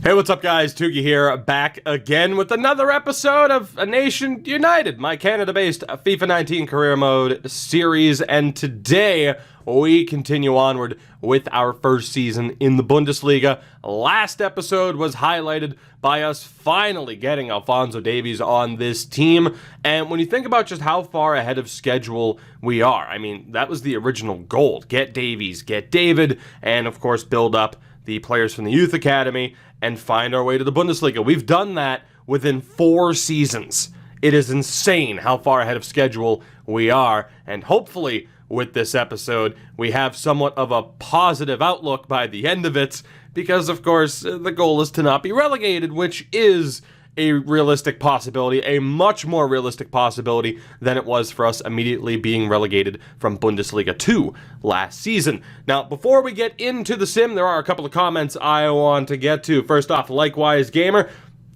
Hey, what's up, guys? Tugi here, back again with another episode of A Nation United, my Canada-based FIFA 19 career mode series, and today we continue onward with our first season in the Bundesliga. Last episode was highlighted by us finally getting Alphonso Davies on this team, and when you think about just how far ahead of schedule we are, I mean, that was the original goal. Get Davies, get David, and of course build up the players from the youth academy and find our way to the Bundesliga. We've done that within 4 seasons. It is insane how far ahead of schedule we are, and hopefully with this episode we have somewhat of a positive outlook by the end of it, because of course the goal is to not be relegated, which is a realistic possibility, a much more realistic possibility than it was for us immediately being relegated from Bundesliga 2 last season. Now, before we get into the sim, there are a couple of comments I want to get to. First off, Likewise Gamer,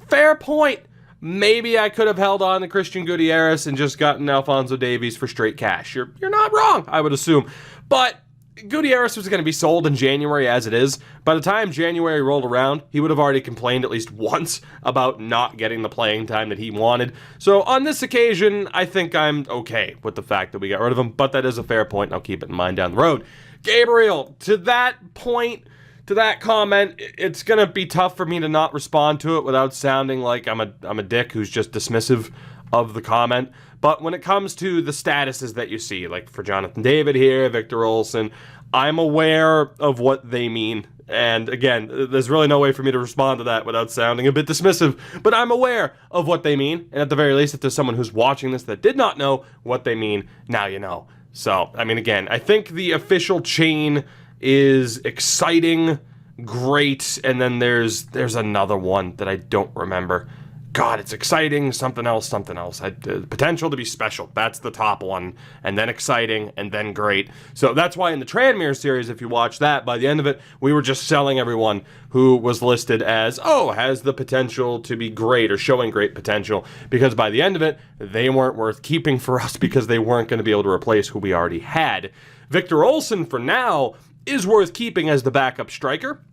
fair point. Maybe I could have held on to Christian Gutierrez and just gotten Alphonso Davies for straight cash. You're not wrong, I would assume. But Gutierrez was going to be sold in January as it is. By the time January rolled around, he would have already complained at least once about not getting the playing time that he wanted. So on this occasion, I think I'm okay with the fact that we got rid of him, but that is a fair point, and I'll keep it in mind down the road. Gabriel, to that point, to that comment, it's going to be tough for me to not respond to it without sounding like I'm a dick who's just dismissive of the comment. But when it comes to the statuses that you see, like for Jonathan David here, Victor Olsen, I'm aware of what they mean. And again, there's really no way for me to respond to that without sounding a bit dismissive, but I'm aware of what they mean. And at the very least, if there's someone who's watching this that did not know what they mean, now you know. So, I mean, again, I think the official chain is exciting, great, and then there's another one that I don't remember. God, it's exciting, something else. Potential to be special. That's the top one. And then exciting, and then great. So that's why in the Tranmere series, if you watch that, by the end of it, we were just selling everyone who was listed as, oh, has the potential to be great or showing great potential. Because by the end of it, they weren't worth keeping for us because they weren't going to be able to replace who we already had. Victor Olsen, for now, is worth keeping as the backup striker.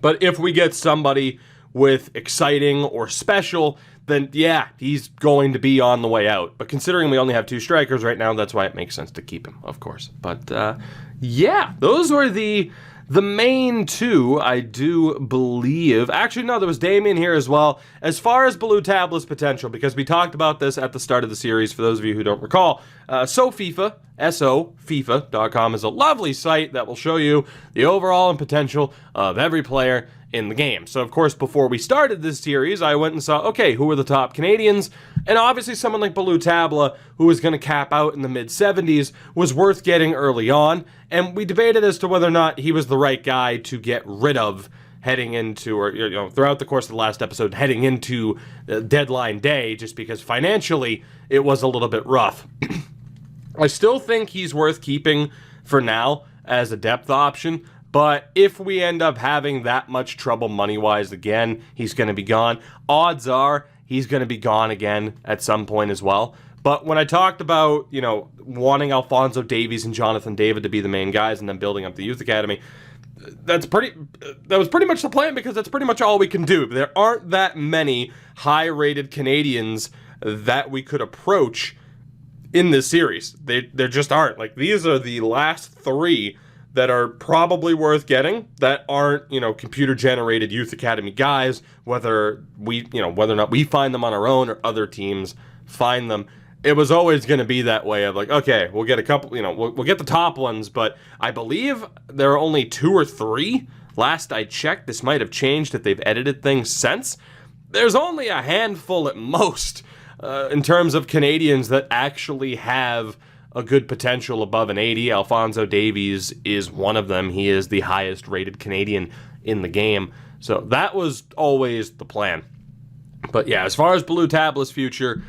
But if we get somebody with exciting or special, then yeah, he's going to be on the way out. But considering we only have 2 strikers right now, that's why it makes sense to keep him, of course. But yeah, those were the main 2, I do believe. Actually, no, there was Damien here as well. As far as Blue Tablet's potential, because we talked about this at the start of the series, for those of you who don't recall, SoFIFA, SoFIFA.com is a lovely site that will show you the overall and potential of every player in the game. So, of course, before we started this series, I went and saw, okay, who are the top Canadians? And obviously someone like Blue Tabla, who was going to cap out in the mid-70s, was worth getting early on. And we debated as to whether or not he was the right guy to get rid of heading into, or throughout the course of the last episode, heading into deadline day, just because financially it was a little bit rough. I still think he's worth keeping for now as a depth option, but if we end up having that much trouble money-wise again, he's going to be gone. Odds are he's going to be gone again at some point as well. But when I talked about, wanting Alphonso Davies and Jonathan David to be the main guys and then building up the youth academy, that was pretty much the plan, because that's pretty much all we can do. There aren't that many high-rated Canadians that we could approach in this series. There just aren't. Like, these are the last 3 that are probably worth getting, that aren't, computer-generated youth academy guys, whether or not we find them on our own or other teams find them. It was always going to be that way of like, okay, we'll get a couple, we'll get the top ones, but I believe there are only 2 or 3. Last I checked, this might have changed if they've edited things since. There's only a handful at most in terms of Canadians that actually have a good potential above an 80. Alphonso Davies is one of them. He is the highest rated Canadian in the game. So that was always the plan. But yeah, as far as Blue Tablet's future,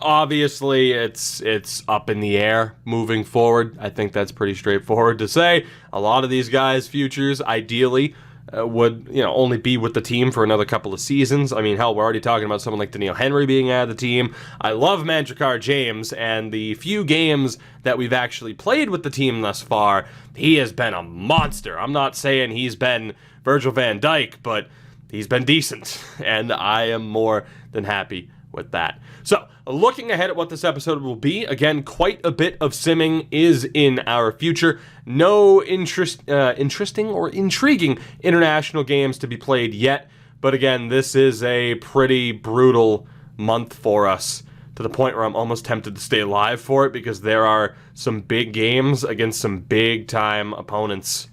obviously it's up in the air moving forward. I think that's pretty straightforward to say. A lot of these guys' futures, ideally, would only be with the team for another couple of seasons. I mean, hell, we're already talking about someone like Daniil Henry being out of the team. I love Manchikar James, and the few games that we've actually played with the team thus far, he has been a monster. I'm not saying he's been Virgil van Dijk, but he's been decent, and I am more than happy with that. So, looking ahead at what this episode will be, again, quite a bit of simming is in our future. No interesting or intriguing international games to be played yet, but again, this is a pretty brutal month for us, to the point where I'm almost tempted to stay alive for it, because there are some big games against some big-time opponents.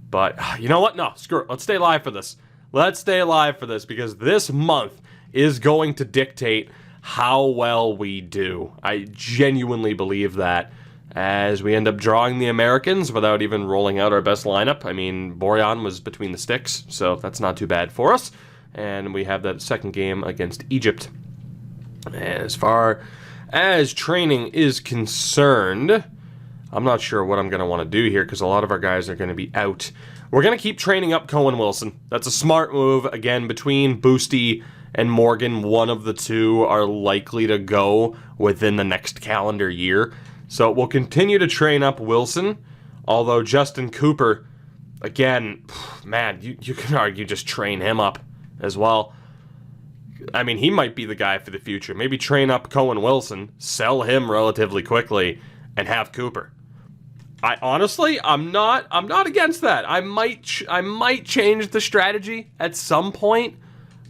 But, you know what? No, screw it. Let's stay alive for this. Let's stay alive for this, because this month is going to dictate how well we do. I genuinely believe that, as we end up drawing the Americans without even rolling out our best lineup. I mean, Borjan was between the sticks, so that's not too bad for us. And we have that second game against Egypt. As far as training is concerned, I'm not sure what I'm going to want to do here, because a lot of our guys are going to be out. We're going to keep training up Cohen Wilson. That's a smart move. Again, between Boosty and Morgan, one of the two are likely to go within the next calendar year. So we'll continue to train up Wilson, although Justin Cooper, again, man, you can argue just train him up as well. I mean, he might be the guy for the future. Maybe train up Cohen Wilson, sell him relatively quickly, and have Cooper. I'm not against that. I might change the strategy at some point,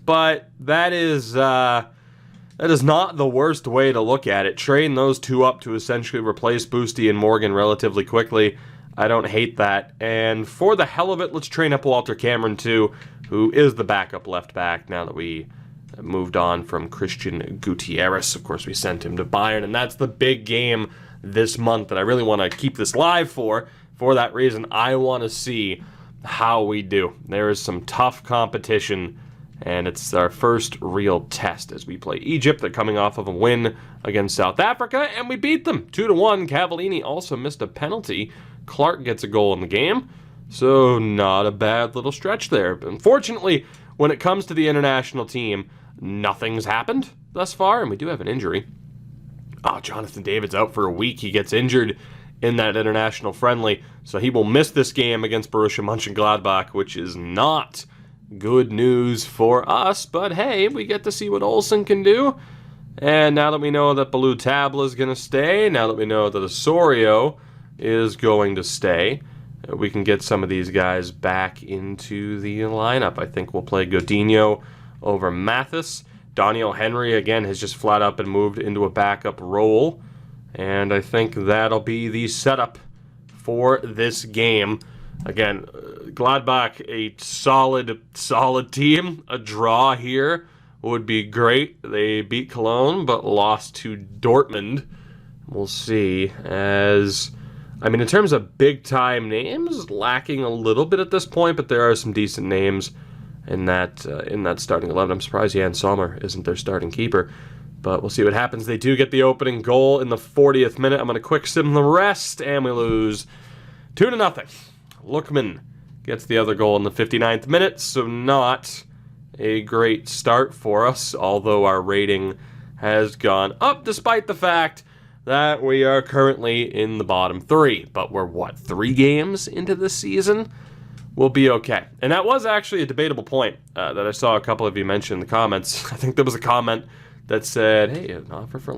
but that is not the worst way to look at it. Train those two up to essentially replace Boosty and Morgan relatively quickly. I don't hate that. And for the hell of it, let's train up Walter Cameron too, who is the backup left back now that we moved on from Christian Gutierrez. Of course, we sent him to Bayern, and that's the big game this month that I really want to keep this live for. For that reason, I want to see how we do. There is some tough competition, and it's our first real test as we play Egypt. They're coming off of a win against South Africa, and we beat them 2-1. Cavallini also missed a penalty. Clark gets a goal in the game, so not a bad little stretch there. But unfortunately, when it comes to the international team, nothing's happened thus far, and we do have an injury. Jonathan David's out for a week. He gets injured in that international friendly, so he will miss this game against Borussia Mönchengladbach, which is not good news for us. But hey, we get to see what Olsen can do. And now that we know that Balou Tabla is going to stay, now that we know that Osorio is going to stay, we can get some of these guys back into the lineup. I think we'll play Godinho over Mathis. Daniel Henry, again, has just flat up and moved into a backup role. And I think that'll be the setup for this game. Again, Gladbach, a solid team. A draw here would be great. They beat Cologne, but lost to Dortmund. We'll see. In terms of big-time names, lacking a little bit at this point, but there are some decent names in that starting 11. I'm surprised Jan Sommer isn't their starting keeper, but we'll see what happens. They do get the opening goal in the 40th minute. I'm going to quick sim the rest, and we lose 2-0. Lookman gets the other goal in the 59th minute, so not a great start for us, although our rating has gone up despite the fact that we are currently in the bottom 3. But we're, 3 games into this season? We'll be okay. And that was actually a debatable point that I saw a couple of you mention in the comments. I think there was a comment that said, hey, an offer for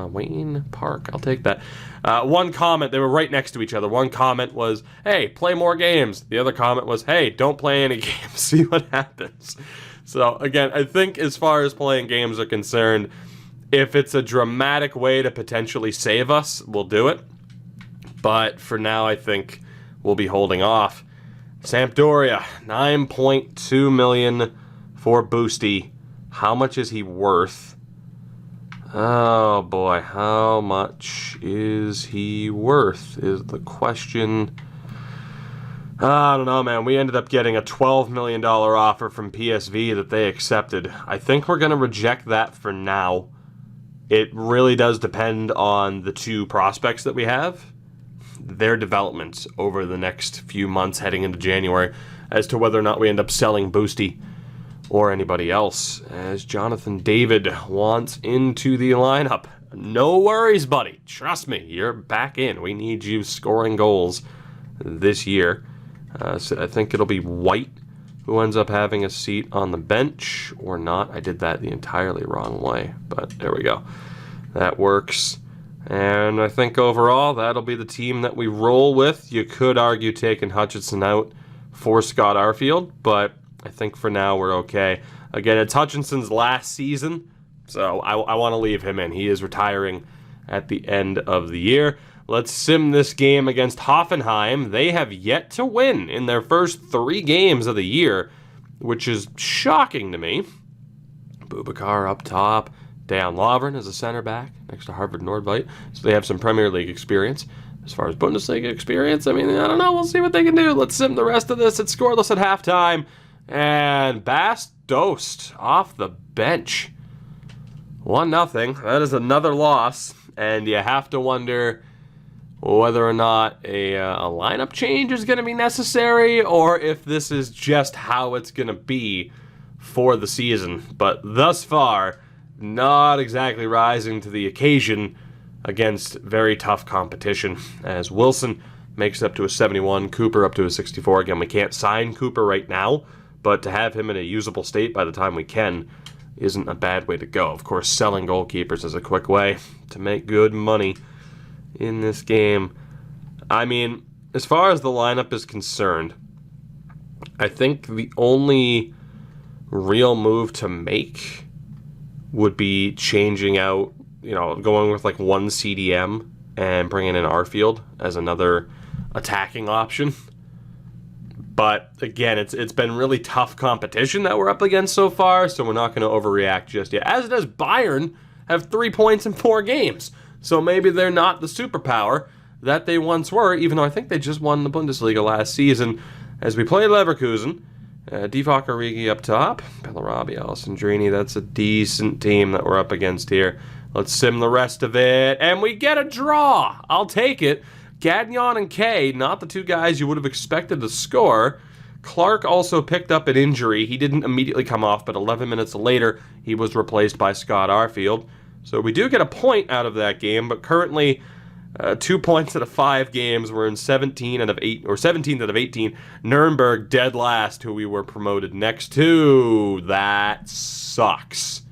Wayne Park. I'll take that. One comment, they were right next to each other. One comment was, hey, play more games. The other comment was, hey, don't play any games. See what happens. So, again, I think as far as playing games are concerned, if it's a dramatic way to potentially save us, we'll do it. But for now, I think we'll be holding off. Sampdoria, 9.2 million for Boosty. How much is he worth? Oh boy, how much is he worth is the question. I don't know, man. We ended up getting a $12 million offer from PSV that they accepted. I think we're going to reject that for now. It really does depend on the 2 prospects that we have, their development over the next few months heading into January, as to whether or not we end up selling Boosty or anybody else, as Jonathan David wants into the lineup. No worries, buddy. Trust me, you're back in. We need you scoring goals this year. So I think it'll be White who ends up having a seat on the bench or not. I did that the entirely wrong way, but there we go. That works. And I think overall, that'll be the team that we roll with. You could argue taking Hutchinson out for Scott Arfield, but I think for now we're okay. Again, it's Hutchinson's last season, so I want to leave him in. He is retiring at the end of the year. Let's sim this game against Hoffenheim. They have yet to win in their first 3 games of the year, which is shocking to me. Boubacar up top. Dejan Lovren is a center back next to Harvard Nordveit. So they have some Premier League experience. As far as Bundesliga experience, I mean, I don't know. We'll see what they can do. Let's sim the rest of this. It's scoreless at halftime. And Bas Dost off the bench. 1-0. That is another loss. And you have to wonder whether or not a lineup change is going to be necessary, or if this is just how it's going to be for the season. But thus far, not exactly rising to the occasion against very tough competition, as Wilson makes it up to a 71, Cooper up to a 64. Again, we can't sign Cooper right now, but to have him in a usable state by the time we can isn't a bad way to go. Of course, selling goalkeepers is a quick way to make good money in this game. I mean, as far as the lineup is concerned, I think the only real move to make would be changing out, going with like one CDM and bringing in Arfield as another attacking option. But again, it's been really tough competition that we're up against so far, so we're not going to overreact just yet. As does Bayern have 3 points in 4 games. So maybe they're not the superpower that they once were, even though I think they just won the Bundesliga last season. As we play Leverkusen, Divock Origi up top, Bellarabi, Alessandrini. That's a decent team that we're up against here. Let's sim the rest of it, and we get a draw. I'll take it. Gagnon and Kay, not the 2 guys you would have expected to score. Clark also picked up an injury. He didn't immediately come off, but 11 minutes later, he was replaced by Scott Arfield. So we do get a point out of that game, but currently 2 points out of 5 games. We're in 17th out of 18. Nuremberg dead last, who we were promoted next to. That sucks.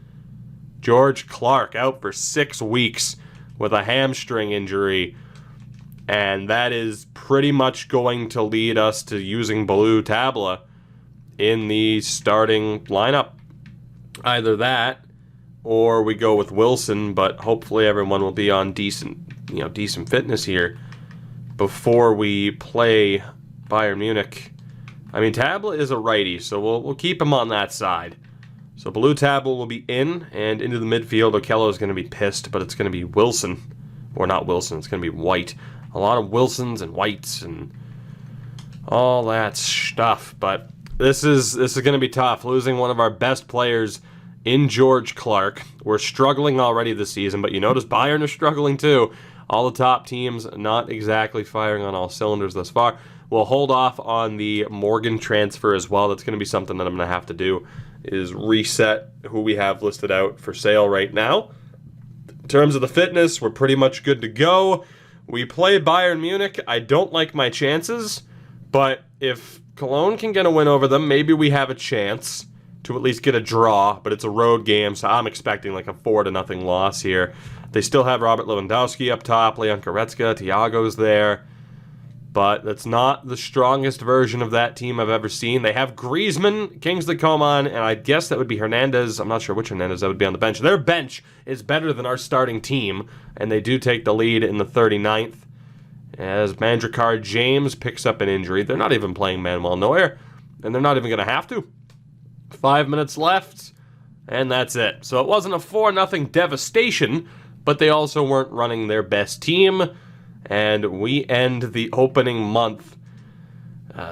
George Clark out for 6 weeks with a hamstring injury. And that is pretty much going to lead us to using Blue Tabla in the starting lineup. Either that, or we go with Wilson, but hopefully everyone will be on decent fitness here before we play Bayern Munich. I mean, Tabla is a righty, so we'll keep him on that side. So Blue Tabla will be in, and into the midfield, Okello is going to be pissed, but it's going to be Wilson. Or not Wilson, it's going to be White. A lot of Wilsons and Whites and all that stuff, but this is going to be tough. Losing one of our best players in George Clark. We're struggling already this season, but you notice Bayern are struggling too. All the top teams not exactly firing on all cylinders thus far. We'll hold off on the Morgan transfer as well. That's going to be something that I'm going to have to do, is reset who we have listed out for sale right now. In terms of the fitness, we're pretty much good to go. We play Bayern Munich. I don't like my chances, but if Cologne can get a win over them, maybe we have a chance to at least get a draw, but it's a road game, so I'm expecting like a 4-0 loss here. They still have Robert Lewandowski up top, Leon Goretzka, Thiago's there, but that's not the strongest version of that team I've ever seen. They have Griezmann, Kingsley Coman, and I guess that would be Hernandez. I'm not sure which Hernandez that would be on the bench. Their bench is better than our starting team, and they do take the lead in the 39th. As Mandrakar James picks up an injury. They're not even playing Manuel Neuer, and they're not even going to have to. 5 minutes left, and that's it. So it wasn't a 4-0 devastation, but they also weren't running their best team, and we end the opening month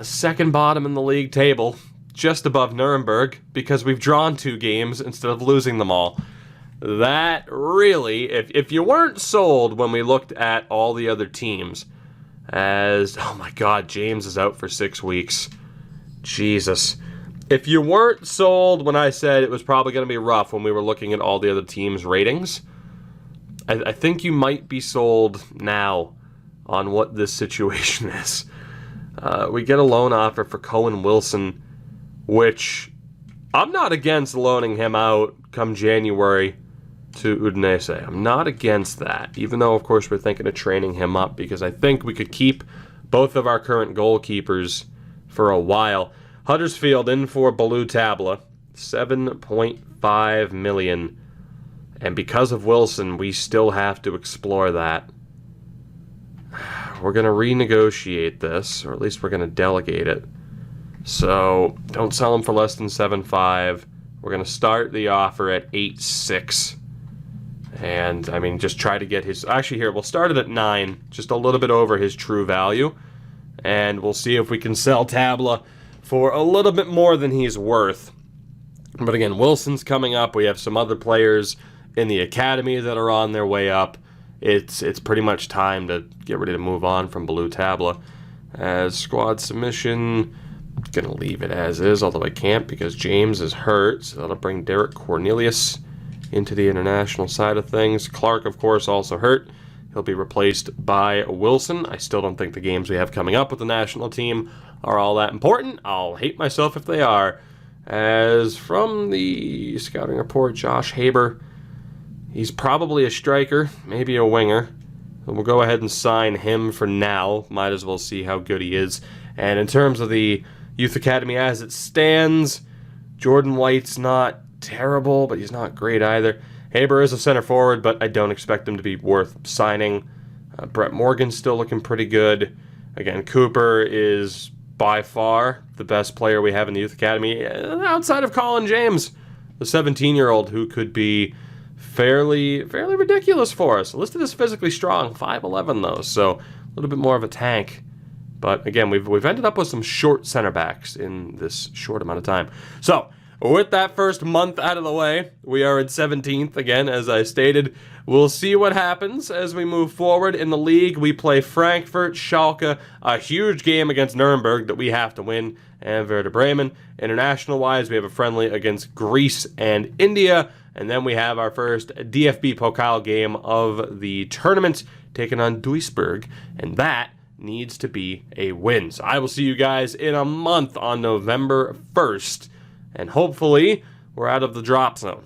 second bottom in the league table, just above Nuremberg, because we've drawn 2 games instead of losing them all. That really, if you weren't sold when we looked at all the other teams, as, oh my god, James is out for 6 weeks. Jesus. If you weren't sold when I said it was probably going to be rough when we were looking at all the other teams' ratings, I think you might be sold now on what this situation is. We get a loan offer for Cohen Wilson which I'm not against loaning him out come January to Udinese. I'm not against that, even though, of course, we're thinking of training him up because I think we could keep both of our current goalkeepers for a while. Huddersfield in for Baloo Tabla, 7.5 million. And because of Wilson, we still have to explore that. We're going to renegotiate this, or at least we're going to delegate it. So don't sell him for less than 7.5. We're going to start the offer at 8.6. And, I mean, just try to get his... Actually, here, we'll start it at 9, just a little bit over his true value. And we'll see if we can sell Tabla for a little bit more than he's worth. But again, Wilson's coming up. We have some other players in the academy that are on their way up. It's pretty much time to get ready to move on from Baloo Tabla. As squad submission, gonna leave it as is, although I can't because James is hurt. So that'll bring Derek Cornelius into the international side of things. Clark, of course, also hurt. He'll be replaced by Wilson. I still don't think the games we have coming up with the national team are all that important. I'll hate myself if they are. As from the scouting report, Josh Haber, he's probably a striker, maybe a winger. So we'll go ahead and sign him for now. Might as well see how good he is. And in terms of the Youth Academy as it stands, Jordan White's not terrible, but he's not great either. Haber is a center forward, but I don't expect him to be worth signing. Brett Morgan's still looking pretty good. Again, Cooper is by far the best player we have in the Youth Academy, outside of Colin James, the 17-year-old who could be fairly ridiculous for us. Listed as physically strong, 5'11" though, so a little bit more of a tank. But again, we've ended up with some short center backs in this short amount of time. So with that first month out of the way, we are at 17th again, as I stated. We'll see what happens as we move forward in the league. We play Frankfurt, Schalke, a huge game against Nuremberg that we have to win, and Werder Bremen. International-wise, we have a friendly against Greece and India, and then we have our first DFB Pokal game of the tournament, taking on Duisburg, and that needs to be a win. So I will see you guys in a month on November 1st. And hopefully, we're out of the drop zone.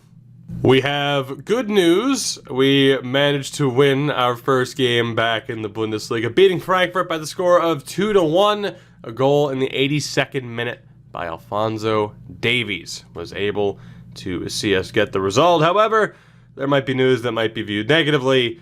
We have good news. We managed to win our first game back in the Bundesliga, beating Frankfurt by the score of 2-1. A goal in the 82nd minute by Alphonso Davies was able to see us get the result. However, there might be news that might be viewed negatively.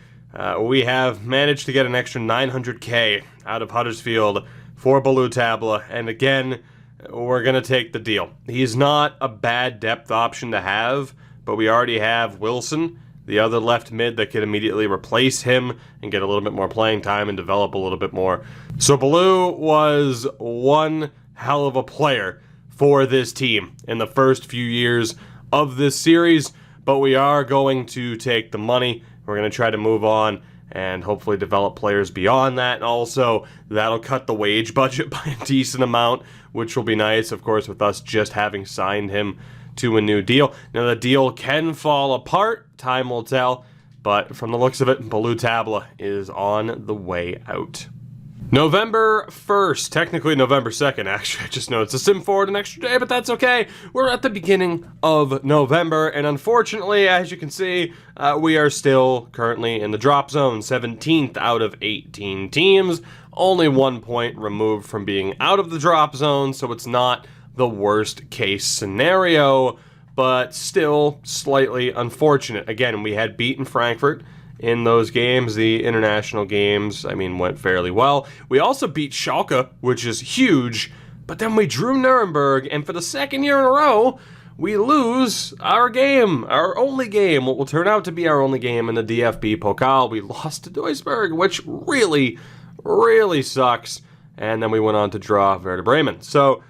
We have managed to get an extra 900K out of Huddersfield for Baloo Tabla. And again, we're going to take the deal. He's not a bad depth option to have, but we already have Wilson, the other left mid that could immediately replace him and get a little bit more playing time and develop a little bit more. So Baloo was one hell of a player for this team in the first few years of this series, but we are going to take the money. We're going to try to move on and hopefully develop players beyond that. And also, that'll cut the wage budget by a decent amount, which will be nice, of course, with us just having signed him to a new deal. Now, the deal can fall apart. Time will tell. But from the looks of it, Baloo Tabla is on the way out. November 1st, technically November 2nd, actually. I just noticed a sim forward an extra day, but that's okay. We're at the beginning of November, and unfortunately, as you can see, we are still currently in the drop zone, 17th out of 18 teams, only 1 point removed from being out of the drop zone, so it's not the worst case scenario, but still slightly unfortunate. Again, we had beaten Frankfurt in those games. The international games, I mean, went fairly well. We also beat Schalke, which is huge, but then we drew Nuremberg, and for the second year in a row, we lose our game, our only game, what will turn out to be our only game in the DFB Pokal. We lost to Duisburg, which really, really sucks, and then we went on to draw Werder Bremen. So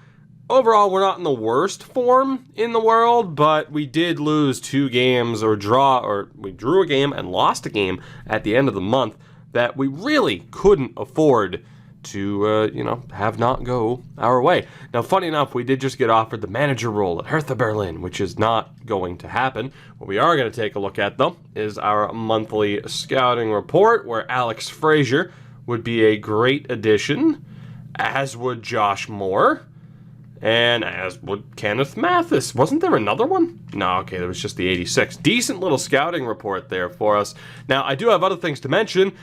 overall, we're not in the worst form in the world, but we did lose 2 games or we drew a game and lost a game at the end of the month that we really couldn't afford to, have not go our way. Now, funny enough, we did just get offered the manager role at Hertha Berlin, which is not going to happen. What we are going to take a look at, though, is our monthly scouting report, where Alex Frazier would be a great addition, as would Josh Moore. And as would Kenneth Mathis. Wasn't there another one? No, okay, there was just the 86. Decent little scouting report there for us. Now, I do have other things to mention.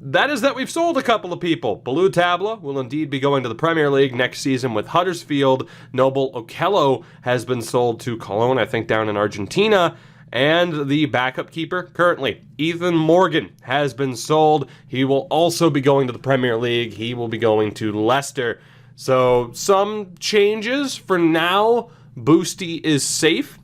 That is that we've sold a couple of people. Blue Tabla will indeed be going to the Premier League next season with Huddersfield. Noble Okello has been sold to Cologne, I think down in Argentina. And the backup keeper currently, Ethan Morgan, has been sold. He will also be going to the Premier League. He will be going to Leicester. So some changes. For now, Boosty is safe.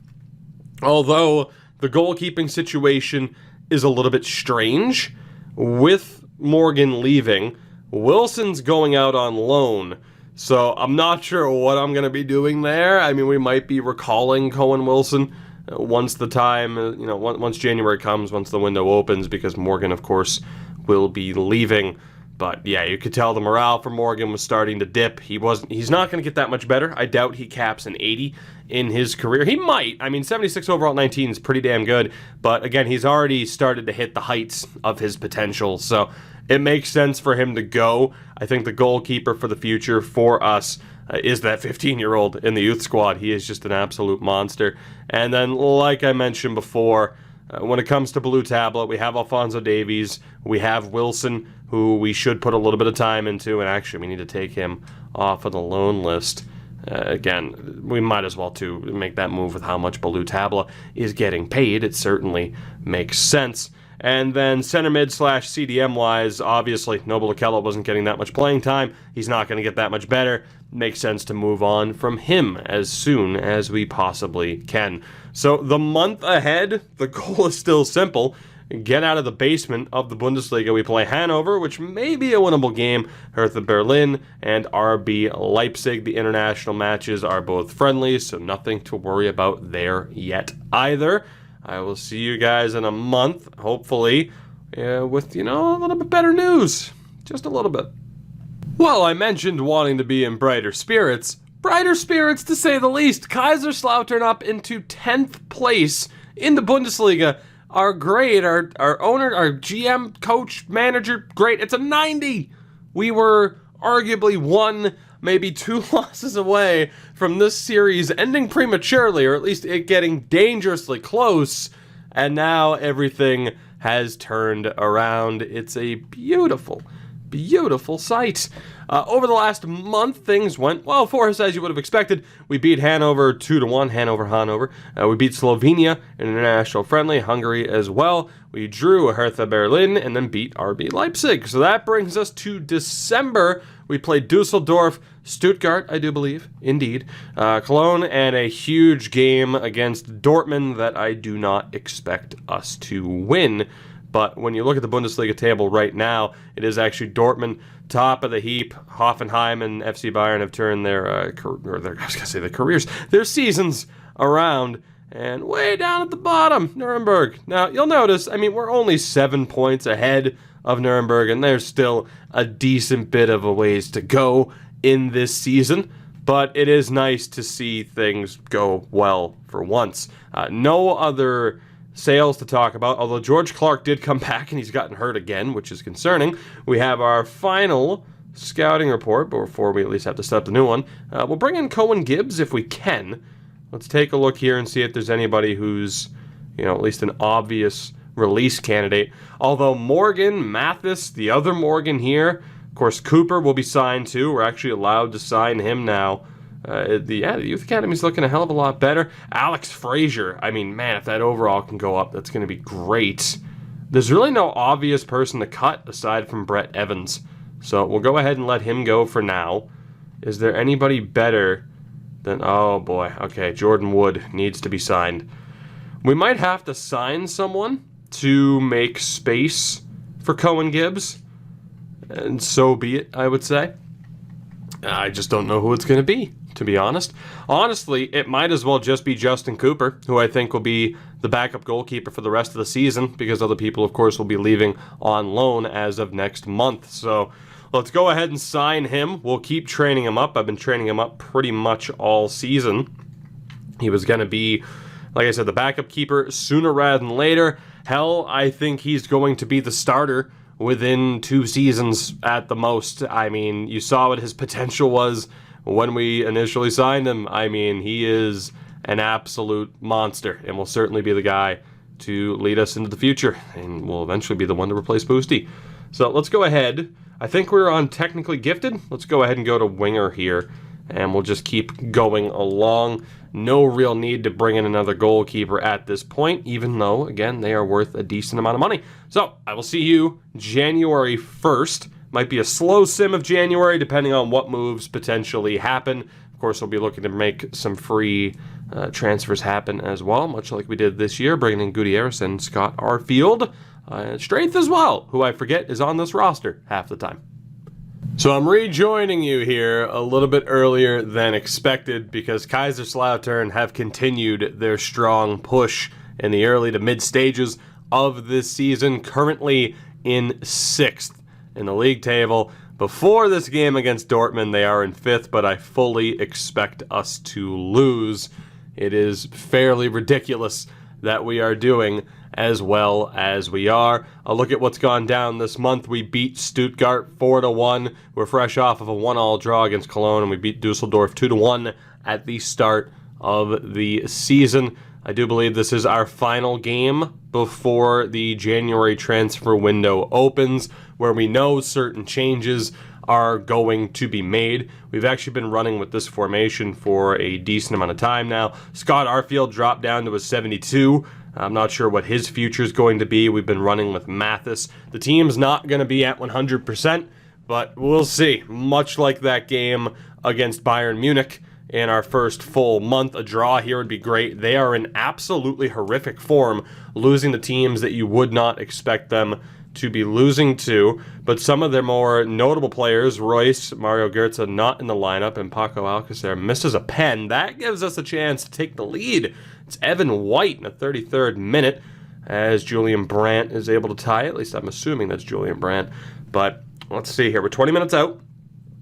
Although the goalkeeping situation is a little bit strange. With Morgan leaving, Wilson's going out on loan. So I'm not sure what I'm going to be doing there. I mean, we might be recalling Cohen Wilson once the time, once January comes, once the window opens, because Morgan, of course, will be leaving. But yeah, you could tell the morale for Morgan was starting to dip. He's not going to get that much better. I doubt he caps an 80 in his career. He might. I mean, 76 overall 19 is pretty damn good. But again, he's already started to hit the heights of his potential. So it makes sense for him to go. I think the goalkeeper for the future for us is that 15-year-old in the youth squad. He is just an absolute monster. And then, like I mentioned before, when it comes to Blue Tablet, we have Alphonso Davies, we have Wilson, who we should put a little bit of time into, and actually we need to take him off of the loan list. Again, we might as well to make that move with how much Blue Tabla is getting paid. It certainly makes sense. And then center mid / CDM wise, obviously Noble Okello wasn't getting that much playing time. He's not going to get that much better. Makes sense to move on from him as soon as we possibly can. So the month ahead, the goal is still simple. Get out of the basement of the Bundesliga. We play Hanover, which may be a winnable game. Hertha Berlin and RB Leipzig. The international matches are both friendly, so nothing to worry about there yet either. I will see you guys in a month, hopefully, with, a little bit better news. Just a little bit. Well, I mentioned wanting to be in brighter spirits. Brighter spirits, to say the least. Kaiserslautern up into 10th place in the Bundesliga. Our grade, our owner, our GM, coach, manager, great. It's a 90. We were arguably one, maybe two losses away from this series ending prematurely, or at least it getting dangerously close. And now everything has turned around. It's a beautiful, beautiful sight. Over the last month, things went well for us, as you would have expected. We beat Hanover 2-1, Hanover. We beat Slovenia in an international friendly, Hungary as well. We drew Hertha Berlin and then beat RB Leipzig. So that brings us to December. We played Dusseldorf, Stuttgart, I do believe, indeed, Cologne, and a huge game against Dortmund that I do not expect us to win. But when you look at the Bundesliga table right now, it is actually Dortmund top of the heap. Hoffenheim and FC Bayern have turned their seasons around. And way down at the bottom, Nuremberg. Now, you'll notice, we're only 7 points ahead of Nuremberg, and there's still a decent bit of a ways to go in this season. But it is nice to see things go well for once. No other sales to talk about, although George Clark did come back and he's gotten hurt again, which is concerning. We have our final scouting report, but before we at least have to set up the new one, we'll bring in Cohen Gibbs if we can. Let's take a look here and see if there's anybody who's, at least an obvious release candidate. Although Morgan, Mathis, the other Morgan here, of course Cooper will be signed too. We're actually allowed to sign him now. The Youth Academy's looking a hell of a lot better. Alex Frazier, if that overall can go up, that's going to be great. There's really no obvious person to cut aside from Brett Evans. So we'll go ahead and let him go for now. Is there anybody better than... Oh boy, okay, Jordan Wood needs to be signed. We might have to sign someone to make space for Cohen Gibbs. And so be it, I would say. I just don't know who it's going to be, to be honest. Honestly, it might as well just be Justin Cooper, who I think will be the backup goalkeeper for the rest of the season, because other people, of course, will be leaving on loan as of next month. So let's go ahead and sign him. We'll keep training him up. I've been training him up pretty much all season. He was going to be, like I said, the backup keeper sooner rather than later. Hell, I think he's going to be the starter within 2 seasons at the most. You saw what his potential was when we initially signed him. I mean, he is an absolute monster and will certainly be the guy to lead us into the future and will eventually be the one to replace Boosty. So let's go ahead. I think we're on technically gifted. Let's go ahead and go to winger here, and we'll just keep going along. No real need to bring in another goalkeeper at this point, even though, again, they are worth a decent amount of money. So I will see you January 1st. Might be a slow sim of January, depending on what moves potentially happen. Of course, we'll be looking to make some free transfers happen as well, much like we did this year, bringing in Gutierrez and Scott Arfield. Strength as well, who I forget is on this roster half the time. So I'm rejoining you here a little bit earlier than expected because Kaiserslautern have continued their strong push in the early to mid stages of this season, currently in 6th in the league table. Before this game against Dortmund, they are in 5th, but I fully expect us to lose. It is fairly ridiculous that we are doing as well as we are. A look at what's gone down this month. We beat Stuttgart 4-1. We're fresh off of a 1-1 draw against Cologne, and we beat Dusseldorf 2-1 at the start of the season. I do believe this is our final game before the January transfer window opens, where we know certain changes are going to be made. We've actually been running with this formation for a decent amount of time now. Scott Arfield dropped down to a 72. I'm not sure what his future is going to be. We've been running with Mathis. The team's not going to be at 100%, but we'll see. Much like that game against Bayern Munich in our first full month, a draw here would be great. They are in absolutely horrific form, losing to teams that you would not expect them to be losing to, but some of their more notable players, Royce, Mario Götze, not in the lineup, and Paco Alcacer misses a pen. That gives us a chance to take the lead. It's Evan White in the 33rd minute as Julian Brandt is able to tie it. At least I'm assuming that's Julian Brandt. But let's see here. We're 20 minutes out.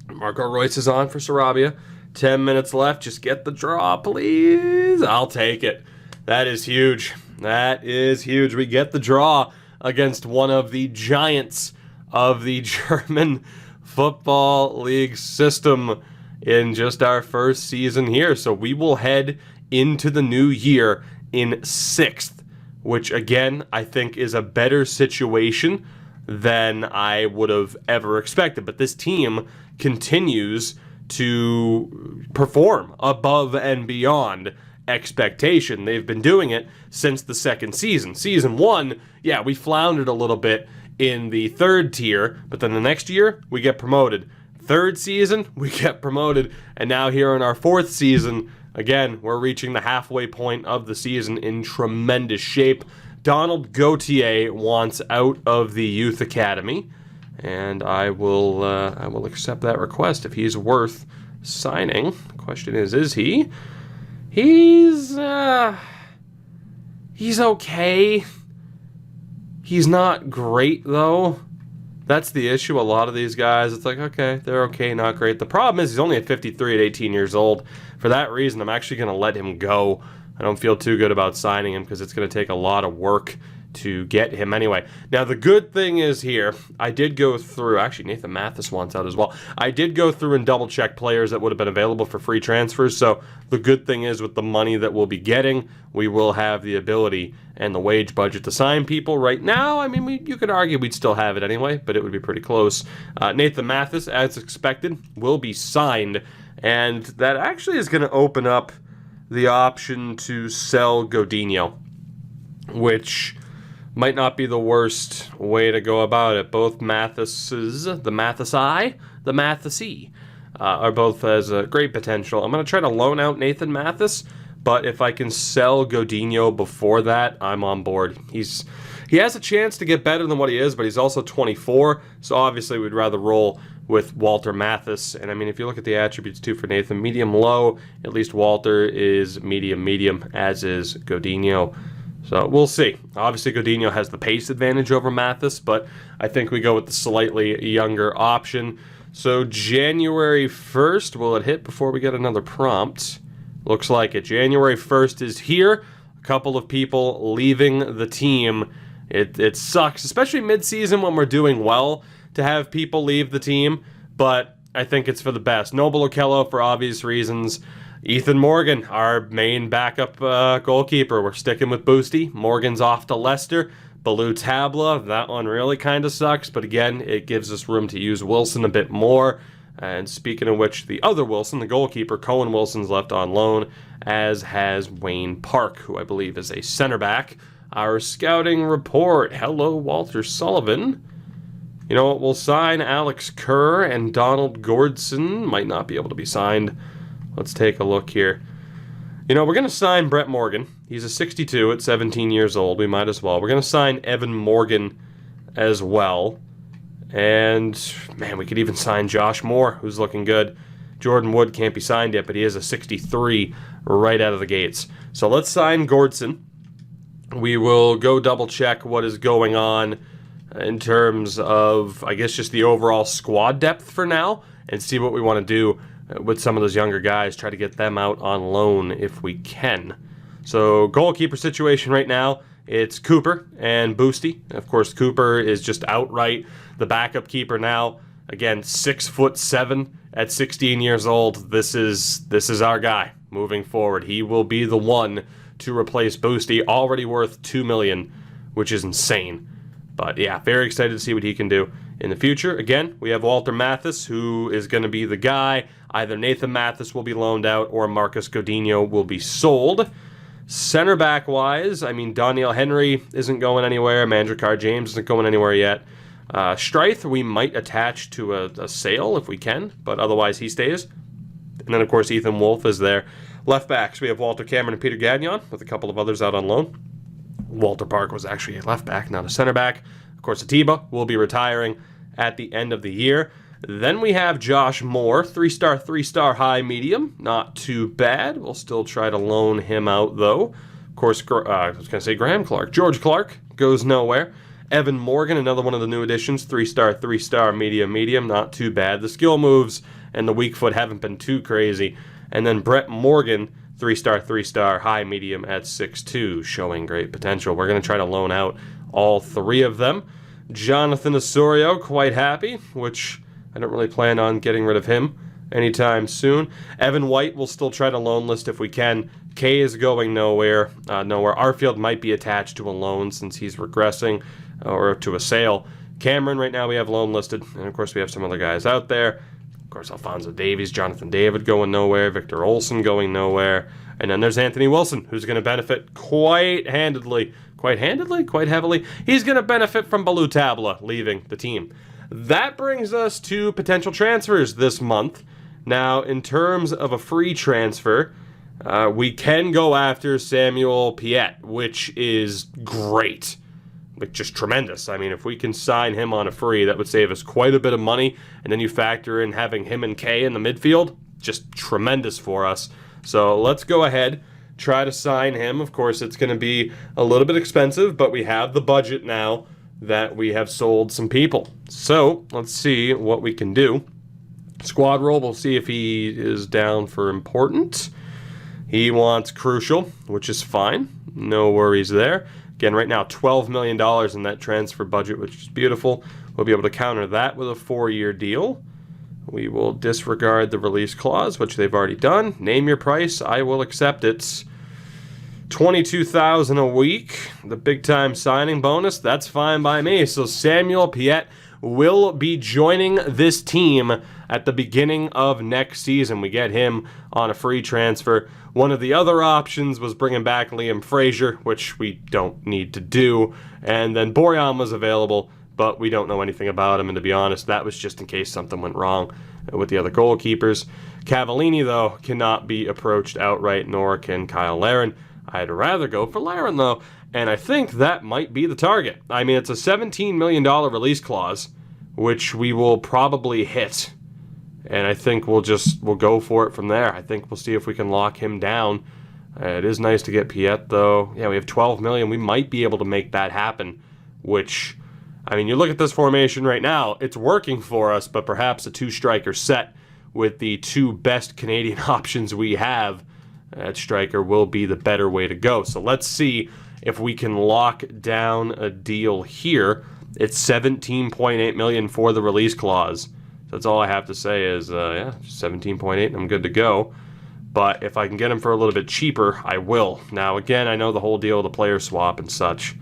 Marco Royce is on for Sarabia. 10 minutes left. Just get the draw, please. I'll take it. That is huge. That is huge. We get the draw against one of the giants of the German Football League system in just our first season here. So we will head into the new year in 6th, which again, I think is a better situation than I would have ever expected. But this team continues to perform above and beyond expectation. They've been doing it since the second season. Season 1, yeah, we floundered a little bit in the 3rd tier, but then the next year, we get promoted. 3rd season, we get promoted, and now here in our 4th season, again, we're reaching the halfway point of the season in tremendous shape. Donald Gauthier wants out of the youth academy, and I will accept that request if he's worth signing. The question is he? He's okay. He's not great, though. That's the issue. A lot of these guys, it's like, okay, they're okay, not great. The problem is he's only at 53 at 18 years old. For that reason, I'm actually going to let him go. I don't feel too good about signing him because it's going to take a lot of work to get him anyway. Now, the good thing is here, I did go through, actually, Nathan Mathis wants out as well. I did go through and double-check players that would have been available for free transfers, so the good thing is with the money that we'll be getting, we will have the ability and the wage budget to sign people. Right now, I mean, you could argue we'd still have it anyway, but it would be pretty close. Nathan Mathis, as expected, will be signed, and that actually is going to open up the option to sell Godinho, which might not be the worst way to go about it. Both Mathises, the Mathisi, are both as a great potential. I'm going to try to loan out Nathan Mathis, but if I can sell Godinho before that, I'm on board. He has a chance to get better than what he is, but he's also 24, so obviously we'd rather roll with Walter Mathis. And I mean, if you look at the attributes too for Nathan, medium-low, at least Walter is medium-medium, as is Godinho. So we'll see. Obviously, Godinho has the pace advantage over Mathis, but I think we go with the slightly younger option. So January 1st, will it hit before we get another prompt? Looks like it. January 1st is here. A couple of people leaving the team. It sucks, especially mid-season when we're doing well, to have people leave the team. But I think it's for the best. Noble Okello for obvious reasons. Ethan Morgan, our main backup goalkeeper. We're sticking with Boosty. Morgan's off to Leicester. Baloo Tabla, that one really kind of sucks, but again, it gives us room to use Wilson a bit more. And speaking of which, the other Wilson, the goalkeeper, Cohen Wilson's left on loan, as has Wayne Park, who I believe is a center back. Our scouting report. Hello, Walter Sullivan. You know what? We'll sign Alex Kerr and Donald Gordson. Might not be able to be signed. Let's take a look here. You know, we're going to sign Brett Morgan. He's a 62 at 17 years old. We might as well. We're going to sign Evan Morgan as well. And, man, we could even sign Josh Moore, who's looking good. Jordan Wood can't be signed yet, but he is a 63 right out of the gates. So let's sign Gordson. We will go double-check what is going on in terms of, I guess, just the overall squad depth for now and see what we want to do with some of those younger guys, try to get them out on loan if we can. So goalkeeper situation right now, it's Cooper and Boosty. Of course, Cooper is just outright the backup keeper now. Again, 6'7" at 16 years old. This is our guy moving forward. He will be the one to replace Boosty, already worth $2 million, which is insane. But yeah, very excited to see what he can do in the future. Again, we have Walter Mathis, who is going to be the guy. Either Nathan Mathis will be loaned out or Marcus Godinho will be sold. Center back wise, I mean, Daniel Henry isn't going anywhere. Mandrakar James isn't going anywhere yet. Stryth, we might attach to a sale if we can, but otherwise he stays. And then, of course, Ethan Wolf is there. Left backs, we have Walter Cameron and Peter Gagnon, with a couple of others out on loan. Walter Park was actually a left back, not a center back. Of course, Atiba will be retiring at the end of the year. Then we have Josh Moore, 3-star high medium. Not too bad. We'll still try to loan him out, though. Of course, I was going to say Graham Clark. George Clark goes nowhere. Evan Morgan, another one of the new additions, 3-star medium. Not too bad. The skill moves and the weak foot haven't been too crazy. And then Brett Morgan, 3-star high medium at 6'2", showing great potential. We're going to try to loan out all three of them. Jonathan Osorio, quite happy, which I don't really plan on getting rid of him anytime soon. Evan White will still try to loan list if we can. Kay is going nowhere. Arfield might be attached to a loan since he's regressing, or to a sale. Cameron right now we have loan listed, and of course we have some other guys out there. Of course, Alfonso Davies, Jonathan David going nowhere, Victor Olsen going nowhere, and then there's Anthony Wilson, who's going to benefit quite heavily. He's going to benefit from Baloo Tabla leaving the team. That brings us to potential transfers this month. Now, in terms of a free transfer, we can go after Samuel Piet, which is great. Like, just tremendous. I mean, if we can sign him on a free, that would save us quite a bit of money. And then you factor in having him and Kay in the midfield, just tremendous for us. So let's go ahead, try to sign him. Of course, it's going to be a little bit expensive, but we have the budget now that we have sold some people. So let's see what we can do. Squad role, we'll see if he is down for important. He wants crucial, which is fine. No worries there. Again, right now, $12 million in that transfer budget, which is beautiful. We'll be able to counter that with a 4-year deal. We will disregard the release clause, which they've already done. Name your price. I will accept it. $22,000 a week. The big-time signing bonus, that's fine by me. So Samuel Piet will be joining this team at the beginning of next season. We get him on a free transfer. One of the other options was bringing back Liam Frazier, which we don't need to do. And then Borjan was available, but we don't know anything about him. And to be honest, that was just in case something went wrong with the other goalkeepers. Cavallini, though, cannot be approached outright, nor can Kyle Larin. I'd rather go for Larin, though, and I think that might be the target. I mean, it's a $17 million release clause, which we will probably hit. And I think we'll go for it from there. I think we'll see if we can lock him down. It is nice to get Piet, though. Yeah, we have $12 million. We might be able to make that happen, which, I mean, you look at this formation right now, it's working for us, but perhaps a 2-striker set with the 2 best Canadian options we have at striker will be the better way to go. So let's see if we can lock down a deal here. It's $17.8 million for the release clause. So That's all I have to say is, yeah, 17.8, and I'm good to go. But if I can get him for a little bit cheaper, I will. Now, again, I know the whole deal with the player swap and such,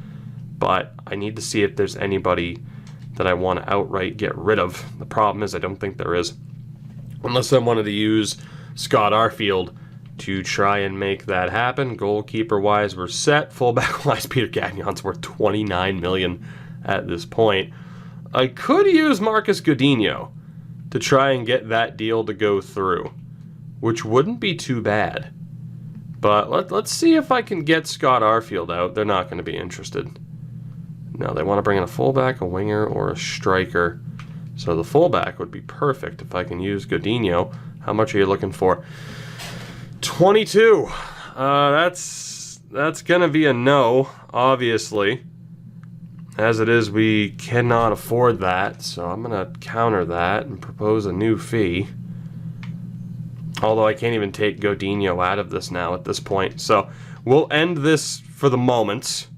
but I need to see if there's anybody that I want to outright get rid of. The problem is I don't think there is. Unless I wanted to use Scott Arfield to try and make that happen. Goalkeeper-wise, we're set. Fullback-wise, Peter Gagnon's worth $29 million at this point. I could use Marcus Godinho to try and get that deal to go through, which wouldn't be too bad. But let's see if I can get Scott Arfield out. They're not going to be interested. No, they want to bring in a fullback, a winger, or a striker. So the fullback would be perfect if I can use Godinho. How much are you looking for? 22. That's going to be a no, obviously. As it is, we cannot afford that, so I'm going to counter that and propose a new fee. Although I can't even take Godinho out of this now at this point. So we'll end this for the moment,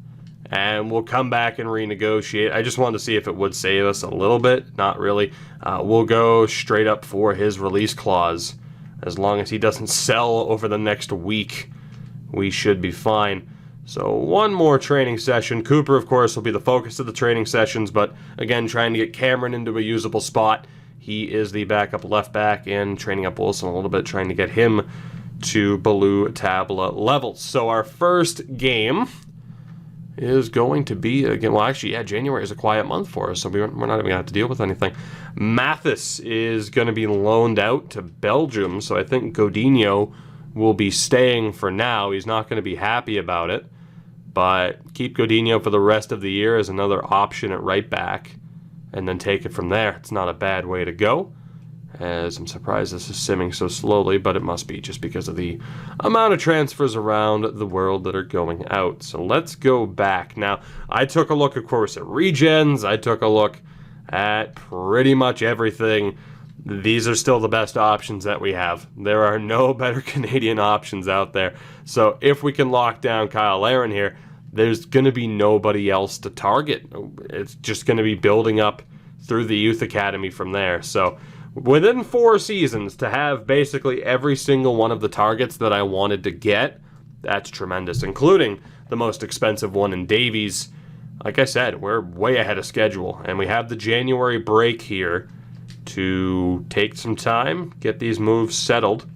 and we'll come back and renegotiate. I just wanted to see if it would save us a little bit. Not really. We'll go straight up for his release clause. As long as he doesn't sell over the next week, we should be fine. So one more training session. Cooper, of course, will be the focus of the training sessions, but again, trying to get Cameron into a usable spot. He is the backup left back, and training up Wilson a little bit, trying to get him to Baloo Tabla levels. So our first game is going to be, again, well, actually, yeah, January is a quiet month for us, so we're not even going to have to deal with anything. Mathis is going to be loaned out to Belgium, so I think Godinho will be staying for now. He's not going to be happy about it, but keep Godinho for the rest of the year as another option at right back, and then take it from there. It's not a bad way to go, as I'm surprised this is simming so slowly, but it must be just because of the amount of transfers around the world that are going out. So let's go back. Now, I took a look, of course, at regens. I took a look at pretty much everything. These are still the best options that we have. There are no better Canadian options out there. So if we can lock down Kyle Aaron here, there's going to be nobody else to target. It's just going to be building up through the youth academy from there. So within 4 seasons, to have basically every single one of the targets that I wanted to get, that's tremendous, including the most expensive one in Davies. Like I said, we're way ahead of schedule, and we have the January break here to take some time, get these moves settled.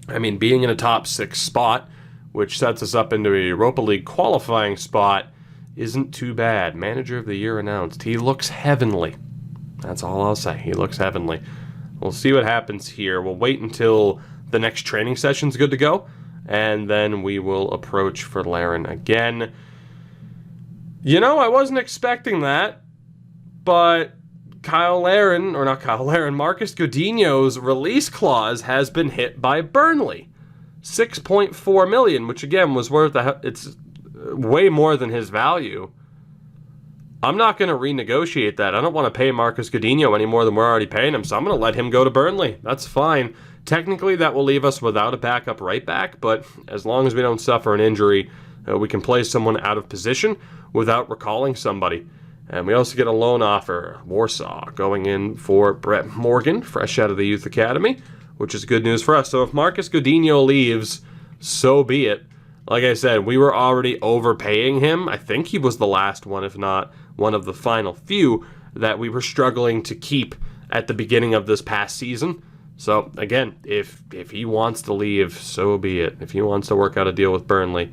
I mean, being in a top 6 spot, which sets us up into a Europa League qualifying spot, isn't too bad. Manager of the Year announced. He looks heavenly. That's all I'll say. He looks heavenly. We'll see what happens here. We'll wait until the next training session's good to go, and then we will approach for Laren again. You know, I wasn't expecting that, but Marcus Godinho's release clause has been hit by Burnley. 6.4 million, which again was worth it's way more than his value. I'm not going to renegotiate that. I don't want to pay Marcus Godinho any more than we're already paying him, so I'm going to let him go to Burnley. That's fine. Technically, that will leave us without a backup right back, but as long as we don't suffer an injury, we can play someone out of position without recalling somebody. And we also get a loan offer, Warsaw, going in for Brett Morgan, fresh out of the Youth Academy, which is good news for us. So if Marcus Godinho leaves, so be it. Like I said, we were already overpaying him. I think he was the last one, if not one of the final few, that we were struggling to keep at the beginning of this past season. So again, if he wants to leave, so be it. If he wants to work out a deal with Burnley,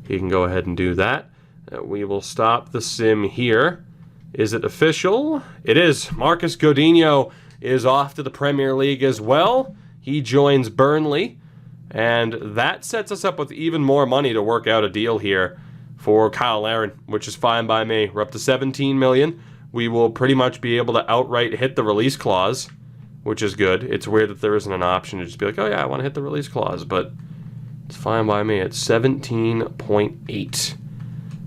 he can go ahead and do that. We will stop the sim here. Is it official? It is. Marcus Godinho is off to the Premier League as well. He joins Burnley, and that sets us up with even more money to work out a deal here for Kyle Aaron, which is fine by me. We're up to 17 million. We will pretty much be able to outright hit the release clause, which is good. It's weird that there isn't an option to just be like, oh yeah, I want to hit the release clause, but it's fine by me. It's 17.8.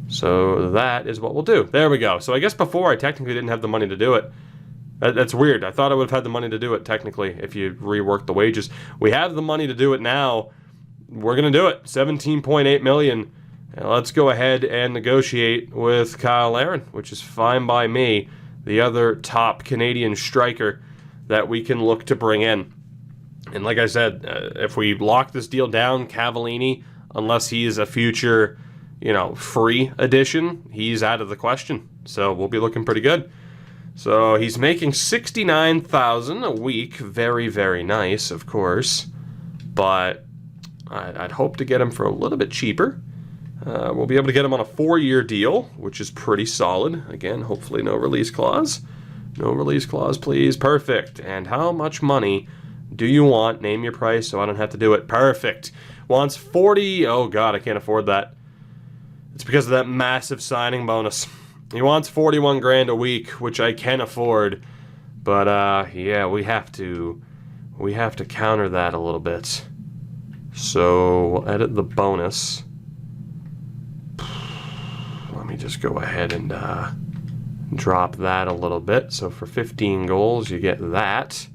So that is what we'll do. There we go. So I guess before I technically didn't have the money to do it. That's weird. I thought I would have had the money to do it technically if you rework the wages. We have the money to do it now. We're going to do it. 17.8 million. And let's go ahead and negotiate with Kyle Aaron, which is fine by me. The other top Canadian striker that we can look to bring in. And like I said, if we lock this deal down, Cavallini, unless he is a future, free addition, he's out of the question. So we'll be looking pretty good. So he's making $69,000 a week. Very, very nice, of course. But I'd hope to get him for a little bit cheaper. We'll be able to get him on a 4-year deal, which is pretty solid. Again, hopefully no release clause. No release clause, please. Perfect. And how much money do you want? Name your price so I don't have to do it. Perfect. Wants 40. Oh, God, I can't afford that. It's because of that massive signing bonus. He wants 41 grand a week, which I can afford. But, yeah, we have to counter that a little bit. So, we'll edit the bonus. Let me just go ahead and drop that a little bit. So for 15 goals, you get that.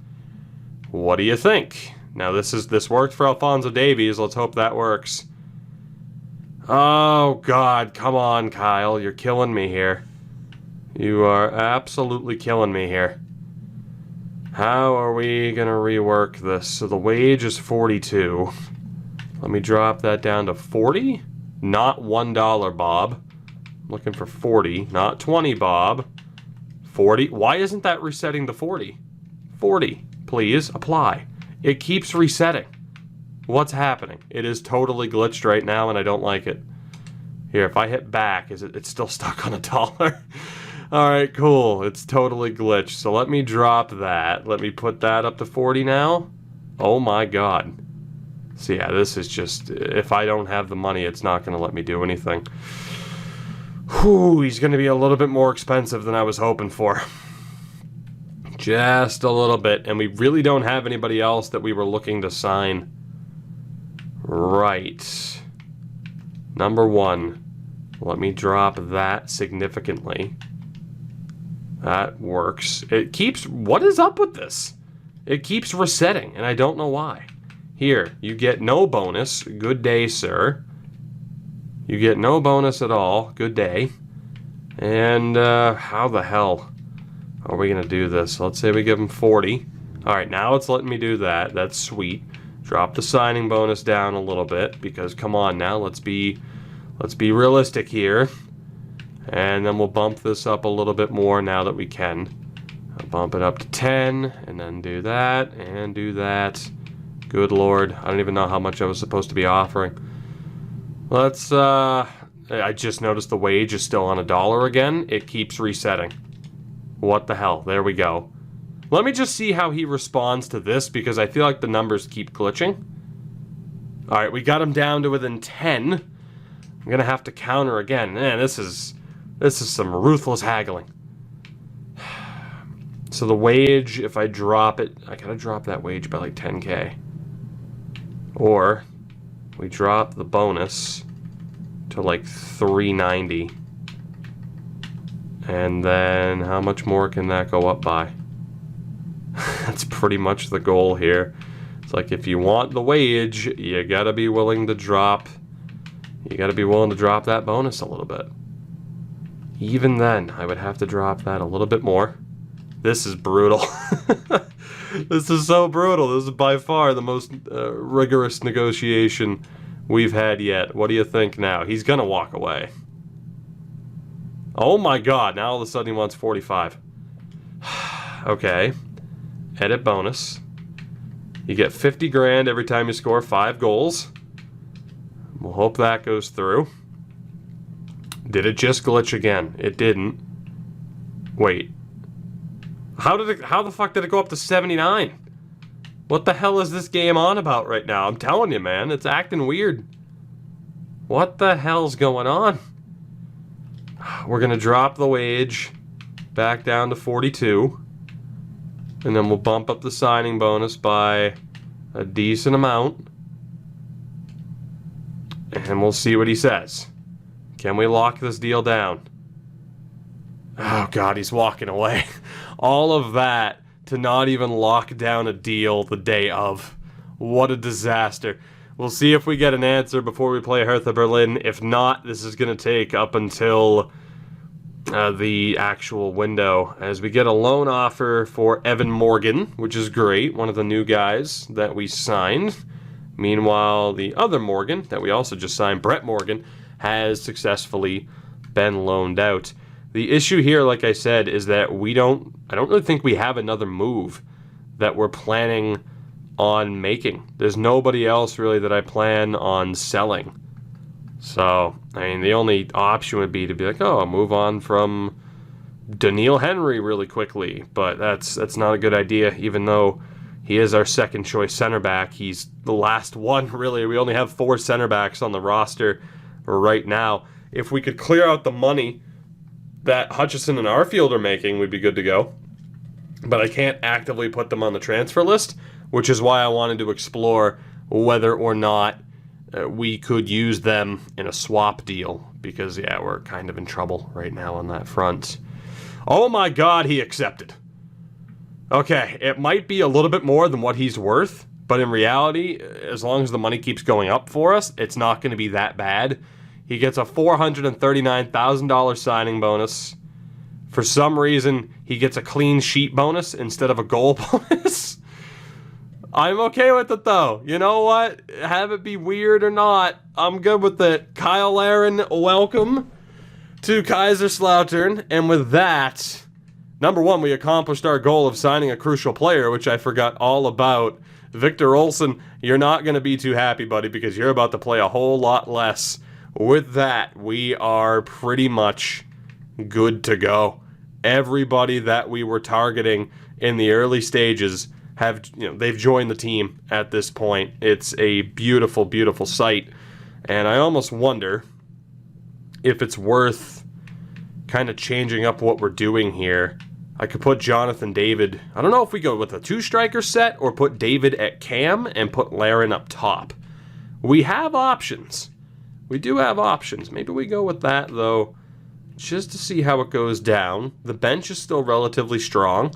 What do you think? Now this worked for Alphonso Davies. Let's hope that works. Oh God, come on, Kyle. You're killing me here. You are absolutely killing me here. How are we gonna rework this? So the wage is 42. Let me drop that down to 40. Not $1, Bob. Looking for 40, not 20, Bob. 40. Why isn't that resetting to 40? 40, please, apply. It keeps resetting. What's happening? It is totally glitched right now, and I don't like it. Here, if I hit back, it's still stuck on $1. All right, cool. It's totally glitched. So let me drop that. Let me put that up to 40 now. Oh my God. So yeah, this is just, if I don't have the money, it's not going to let me do anything. Whew, he's going to be a little bit more expensive than I was hoping for. Just a little bit. And we really don't have anybody else that we were looking to sign. Right. Number 1. Let me drop that significantly. That works. It keeps... What is up with this? It keeps resetting, and I don't know why. Here, you get no bonus. Good day, sir. You get no bonus at all. Good day. And how the hell are we going to do this? Let's say we give him 40. All right, now it's letting me do that. That's sweet. Drop the signing bonus down a little bit because come on now, let's be realistic here. And then we'll bump this up a little bit more now that we can. I'll bump it up to 10 and then do that and do that. Good Lord, I don't even know how much I was supposed to be offering. Let's, I just noticed the wage is still on $1 again. It keeps resetting. What the hell? There we go. Let me just see how he responds to this because I feel like the numbers keep glitching. Alright, we got him down to within 10. I'm gonna have to counter again. Man, this is some ruthless haggling. So the wage, if I drop it, I gotta drop that wage by like 10K. Or we drop the bonus to like 390. And then how much more can that go up by? That's pretty much the goal here. It's like if you want the wage, you gotta be willing to drop. You gotta be willing to drop that bonus a little bit. Even then, I would have to drop that a little bit more. This is brutal. This is so brutal. This is by far the most rigorous negotiation we've had yet. What do you think now? He's gonna walk away. Oh my God, now all of a sudden he wants 45. Okay. Edit bonus. You get 50 grand every time you score 5 goals. We'll hope that goes through. Did it just glitch again? It didn't. Wait. How the fuck did it go up to 79? What the hell is this game on about right now? I'm telling you, man, it's acting weird. What the hell's going on? We're gonna drop the wage back down to 42. And then we'll bump up the signing bonus by a decent amount. And we'll see what he says. Can we lock this deal down? Oh God, he's walking away. All of that to not even lock down a deal the day of. What a disaster. We'll see if we get an answer before we play Hertha Berlin. If not, this is going to take up until the actual window, as we get a loan offer for Evan Morgan, which is great, one of the new guys that we signed. Meanwhile, the other Morgan that we also just signed, Brett Morgan, has successfully been loaned out. The issue here, like I said, is that I don't really think we have another move that we're planning on making. There's nobody else really that I plan on selling. So, I mean, the only option would be to be like, oh, move on from Daniil Henry really quickly. But that's not a good idea, even though he is our second choice center back. He's the last one, really. We only have 4 center backs on the roster right now. If we could clear out the money that Hutchison and Arfield are making, we'd be good to go. But I can't actively put them on the transfer list, which is why I wanted to explore whether or not we could use them in a swap deal, because, yeah, we're kind of in trouble right now on that front. Oh my god, he accepted. Okay, it might be a little bit more than what he's worth, but in reality, as long as the money keeps going up for us, it's not going to be that bad. He gets a $439,000 signing bonus. For some reason, he gets a clean sheet bonus instead of a goal bonus. I'm okay with it, though. You know what? Have it be weird or not, I'm good with it. Kyle Aaron, welcome to Kaiserslautern. And with that, number one, we accomplished our goal of signing a crucial player, which I forgot all about. Victor Olsen, you're not going to be too happy, buddy, because you're about to play a whole lot less. With that, we are pretty much good to go. Everybody that we were targeting in the early stages they've joined the team at this point. It's a beautiful, beautiful sight. And I almost wonder if it's worth kind of changing up what we're doing here. I could put Jonathan David. I don't know if we go with a 2-striker set or put David at cam and put Laren up top. We have options. We do have options. Maybe we go with that, though, just to see how it goes down. The bench is still relatively strong.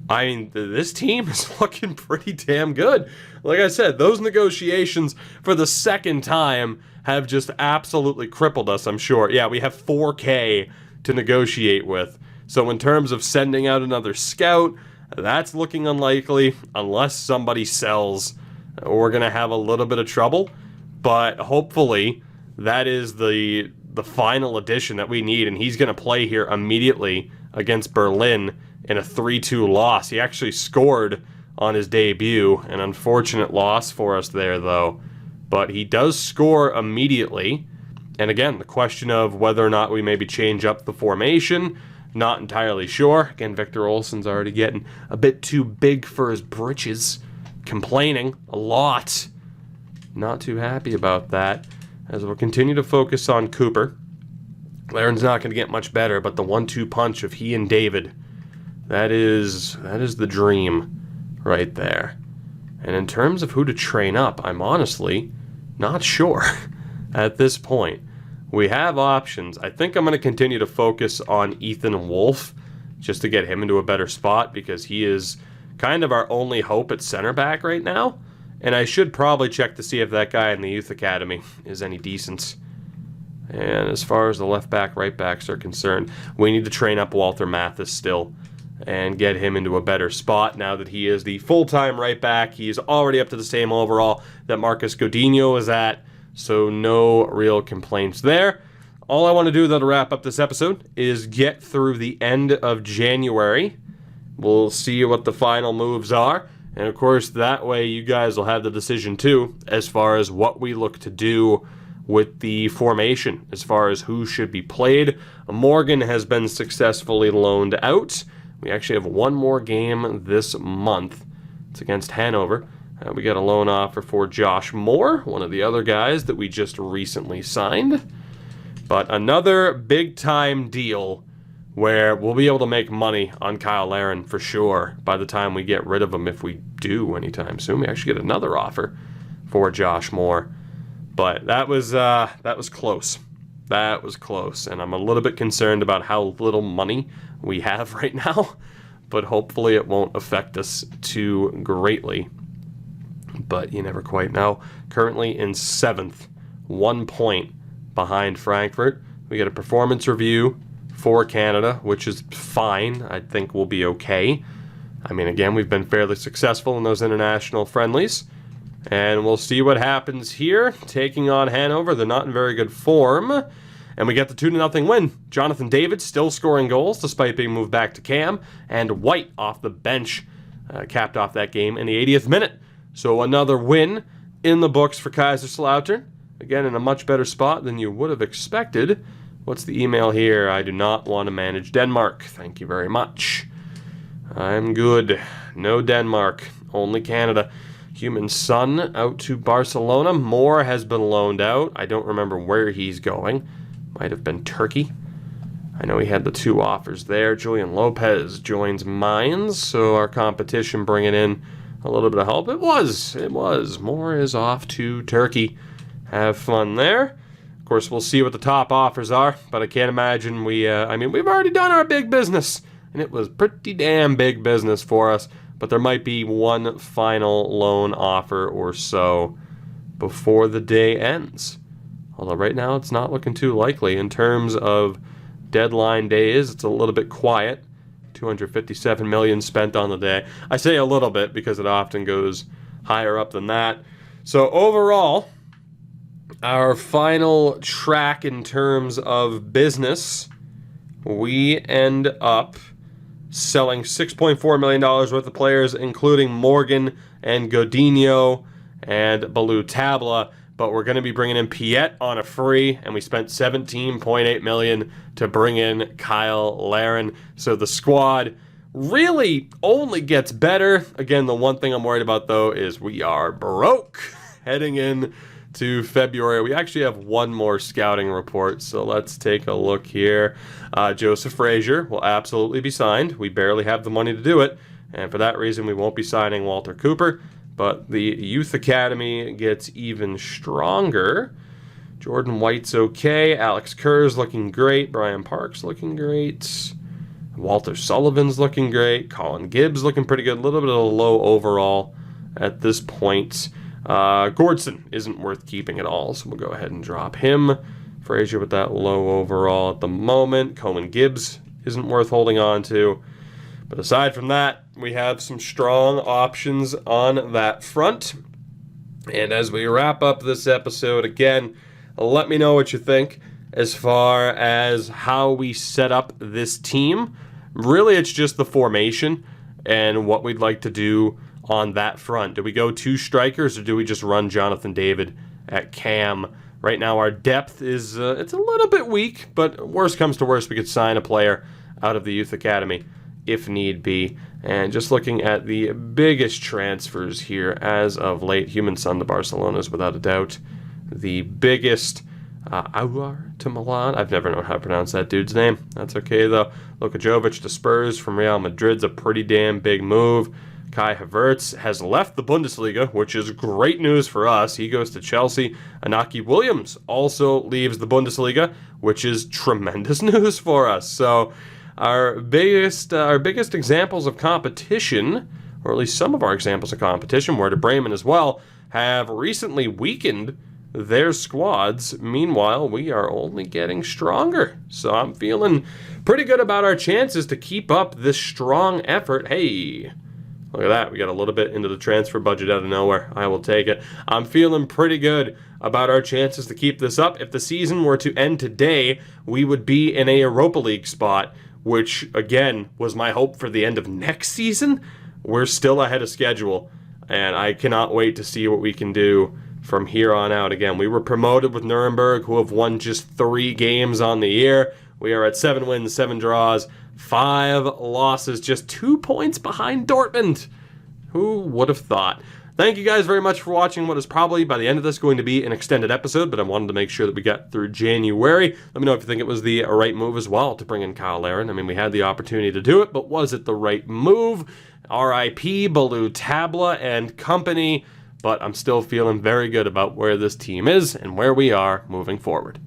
I mean, this team is looking pretty damn good. Like I said, those negotiations for the second time have just absolutely crippled us, I'm sure. Yeah, we have 4K to negotiate with. So in terms of sending out another scout, that's looking unlikely unless somebody sells. We're going to have a little bit of trouble. But hopefully that is the final addition that we need, and he's going to play here immediately against Berlin in a 3-2 loss. He actually scored on his debut. An unfortunate loss for us there, though. But he does score immediately. And again, the question of whether or not we maybe change up the formation, not entirely sure. Again, Victor Olsen's already getting a bit too big for his britches. Complaining a lot. Not too happy about that. As we'll continue to focus on Cooper. Laren's not going to get much better, but the 1-2 punch of he and David, that is the dream right there. And in terms of who to train up, I'm honestly not sure at this point. We have options. I think I'm going to continue to focus on Ethan Wolf just to get him into a better spot, because he is kind of our only hope at center back right now. And I should probably check to see if that guy in the youth academy is any decent. And as far as the left back, right backs are concerned, we need to train up Walter Mathis still and get him into a better spot now that he is the full-time right back. He's already up to the same overall that Marcus Godinho is at, so no real complaints there. All I want to do, though, to wrap up this episode is get through the end of January. We'll see what the final moves are. And, of course, that way you guys will have the decision, too, as far as what we look to do with the formation, as far as who should be played. Morgan has been successfully loaned out. We actually have one more game this month. It's against Hanover. We got a loan offer for Josh Moore, one of the other guys that we just recently signed. But another big-time deal where we'll be able to make money on Kyle Laren for sure by the time we get rid of him, if we do anytime soon. We actually get another offer for Josh Moore. But that was close. That was close. And I'm a little bit concerned about how little money we have right now. But hopefully it won't affect us too greatly. But you never quite know. Currently in 7th, 1 point behind Frankfurt. We get a performance review for Canada, which is fine. I think we'll be okay. I mean, again, we've been fairly successful in those international friendlies. And we'll see what happens here. Taking on Hanover, they're not in very good form. And we get the 2-0 win. Jonathan David still scoring goals despite being moved back to Cam. And White off the bench capped off that game in the 80th minute. So another win in the books for Kaiserslautern. Again, in a much better spot than you would have expected. What's the email here? I do not want to manage Denmark. Thank you very much. I'm good. No Denmark. Only Canada. Human Son out to Barcelona. Moore has been loaned out. I don't remember where he's going. Might have been Turkey. I know he had the 2 offers there. Julian Lopez joins Mines. So our competition bringing in a little bit of help. It was. Moore is off to Turkey. Have fun there. Of course, we'll see what the top offers are, but I can't imagine we've already done our big business, and it was pretty damn big business for us, but there might be one final loan offer or so before the day ends. Although right now it's not looking too likely. In terms of deadline days, it's a little bit quiet. 257 million spent on the day. I say a little bit because it often goes higher up than that. So overall, our final track in terms of business, we end up selling $6.4 million worth of players, including Morgan and Godinho and Balou Tabla. But we're going to be bringing in Piet on a free, and we spent $17.8 million to bring in Kyle Laren. So the squad really only gets better. Again, the one thing I'm worried about, though, is we are broke heading in to February. We actually have one more scouting report, so let's take a look here. Joseph Frazier will absolutely be signed. We barely have the money to do it, and for that reason, we won't be signing Walter Cooper, but the Youth Academy gets even stronger. Jordan White's okay. Alex Kerr's looking great. Brian Park's looking great. Walter Sullivan's looking great. Colin Gibbs looking pretty good. A little bit of a low overall at this point. Gordson isn't worth keeping at all, so we'll go ahead and drop him. Frazier with that low overall at the moment. Coleman Gibbs isn't worth holding on to. But aside from that, we have some strong options on that front. And as we wrap up this episode, again, let me know what you think as far as how we set up this team. Really, it's just the formation and what we'd like to do on that front. Do we go 2 strikers or do we just run Jonathan David at cam? Right now our depth is it's a little bit weak, but worst comes to worst, we could sign a player out of the Youth Academy if need be. And just looking at the biggest transfers here as of late, Human Son to Barcelona is without a doubt the biggest. Aouar to Milan. I've never known how to pronounce that dude's name. That's okay though. Luka Jovic to Spurs from Real Madrid's a pretty damn big move. Kai Havertz has left the Bundesliga, which is great news for us. He goes to Chelsea. Inaki Williams also leaves the Bundesliga, which is tremendous news for us. So our biggest examples of competition, or at least some of our examples of competition, Werder Bremen as well, have recently weakened their squads. Meanwhile, we are only getting stronger. So I'm feeling pretty good about our chances to keep up this strong effort. Hey, look at that. We got a little bit into the transfer budget out of nowhere. I will take it. I'm feeling pretty good about our chances to keep this up. If the season were to end today, we would be in a Europa League spot, which, again, was my hope for the end of next season. We're still ahead of schedule, and I cannot wait to see what we can do from here on out. Again, we were promoted with Nuremberg, who have won just 3 games on the year. We are at 7 wins, 7 draws, 5 losses, just 2 points behind Dortmund. Who would have thought? Thank you guys very much for watching what is probably, by the end of this, going to be an extended episode, but I wanted to make sure that we got through January. Let me know if you think it was the right move as well to bring in Kyle Laren. I mean, we had the opportunity to do it, but was it the right move? RIP, Balou Tabla and company. But I'm still feeling very good about where this team is and where we are moving forward.